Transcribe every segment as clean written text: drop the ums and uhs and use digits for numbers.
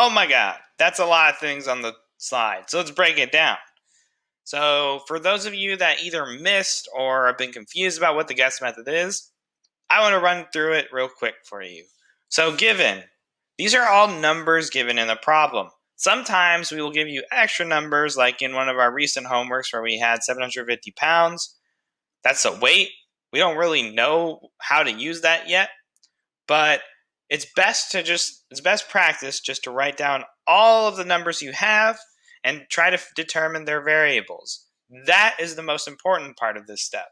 Oh my god, that's a lot of things on the slide. So let's break it down. So for those of you that either missed or have been confused about what the guess method is, I want to run through it real quick for you. So given, these are all numbers given in the problem. Sometimes we will give you extra numbers, like in one of our recent homeworks where we had 750 pounds. That's a weight. We don't really know how to use that yet, but it's best practice just to write down all of the numbers you have and try to determine their variables. That is the most important part of this step.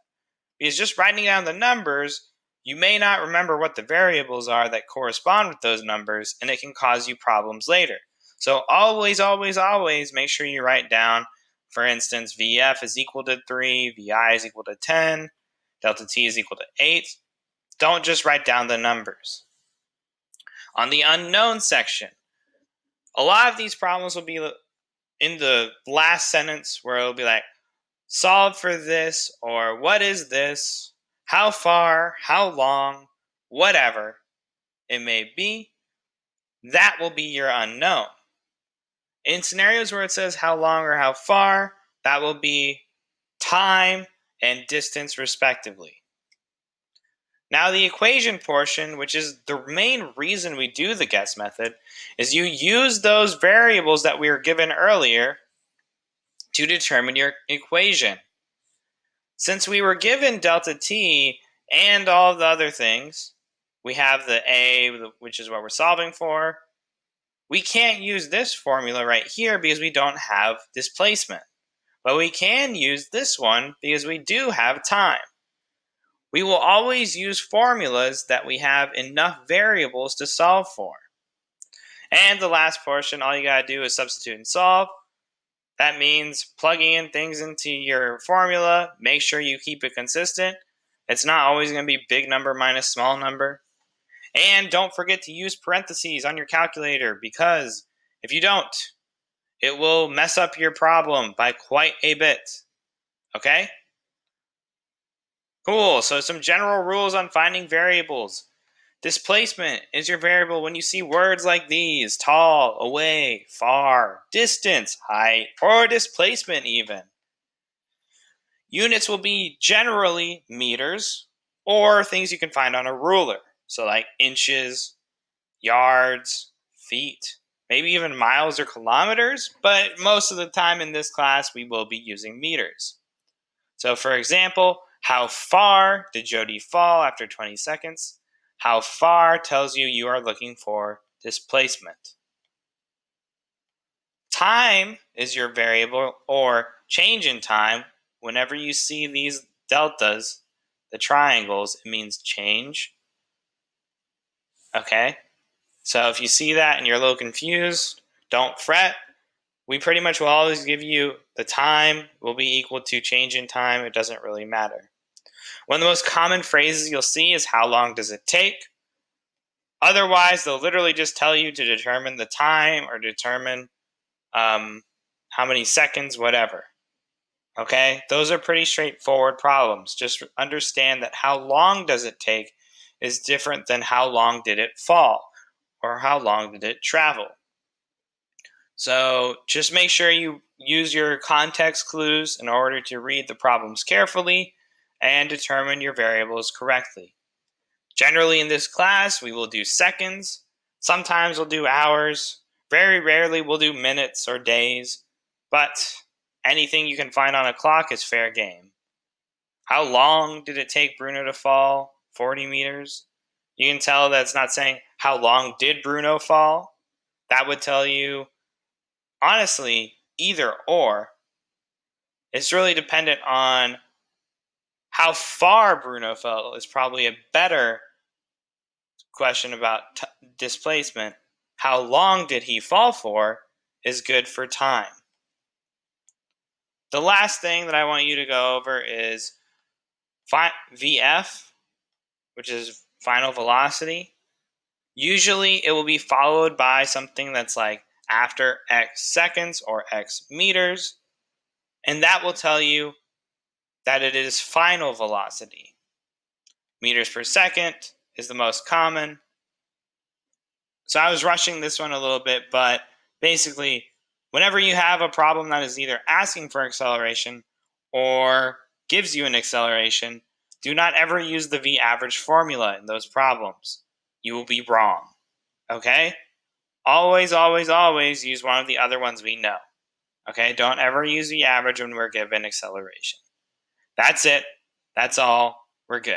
Because just writing down the numbers, you may not remember what the variables are that correspond with those numbers, and it can cause you problems later. So always, always, always make sure you write down, for instance, VF is equal to 3, VI is equal to 10, delta T is equal to 8. Don't just write down the numbers. On the unknown section, a lot of these problems will be in the last sentence where it'll be like, solve for this, or what is this, how far, how long, whatever it may be. That will be your unknown. In scenarios where it says how long or how far, that will be time and distance respectively. Now the equation portion, which is the main reason we do the guess method, is you use those variables that we were given earlier to determine your equation. Since we were given delta t and all of the other things, we have the a, which is what we're solving for. We can't use this formula right here because we don't have displacement. But we can use this one because we do have time. We will always use formulas that we have enough variables to solve for. And the last portion, all you gotta do is substitute and solve. That means plugging in things into your formula. Make sure you keep it consistent. It's not always going to be big number minus small number. And don't forget to use parentheses on your calculator, because if you don't, it will mess up your problem by quite a bit. Okay? Cool. So some general rules on finding variables. Displacement is your variable when you see words like these: tall, away, far, distance, height, or displacement even. Units will be generally meters or things you can find on a ruler. So like inches, yards, feet, maybe even miles or kilometers, but most of the time in this class we will be using meters. So for example, how far did Jody fall after 20 seconds? How far tells you are looking for displacement. Time is your variable, or change in time. Whenever you see these deltas, the triangles, it means change. Okay? So if you see that and you're a little confused, don't fret. We pretty much will always give you the time will be equal to change in time. It doesn't really matter. One of the most common phrases you'll see is how long does it take? Otherwise, they'll literally just tell you to determine the time or determine how many seconds, whatever. Okay? Those are pretty straightforward problems. Just understand that how long does it take is different than how long did it fall or how long did it travel. So just make sure you use your context clues in order to read the problems carefully and determine your variables correctly. Generally in this class, we will do seconds. Sometimes we'll do hours. Very rarely we'll do minutes or days. But anything you can find on a clock is fair game. How long did it take Bruno to fall? 40 meters. You can tell that it's not saying how long did Bruno fall. That would tell you, honestly, either or. It's really dependent on how far Bruno fell is probably a better question about displacement. How long did he fall for is good for time. The last thing that I want you to go over is VF, which is final velocity. Usually it will be followed by something that's like after X seconds or X meters, and that will tell you that it is final velocity. Meters per second is the most common. So I was rushing this one a little bit, but basically, whenever you have a problem that is either asking for acceleration or gives you an acceleration, do not ever use the V average formula in those problems. You will be wrong. Okay? Always, always, always use one of the other ones we know. Okay? Don't ever use the average when we're given acceleration. That's it. That's all. We're good.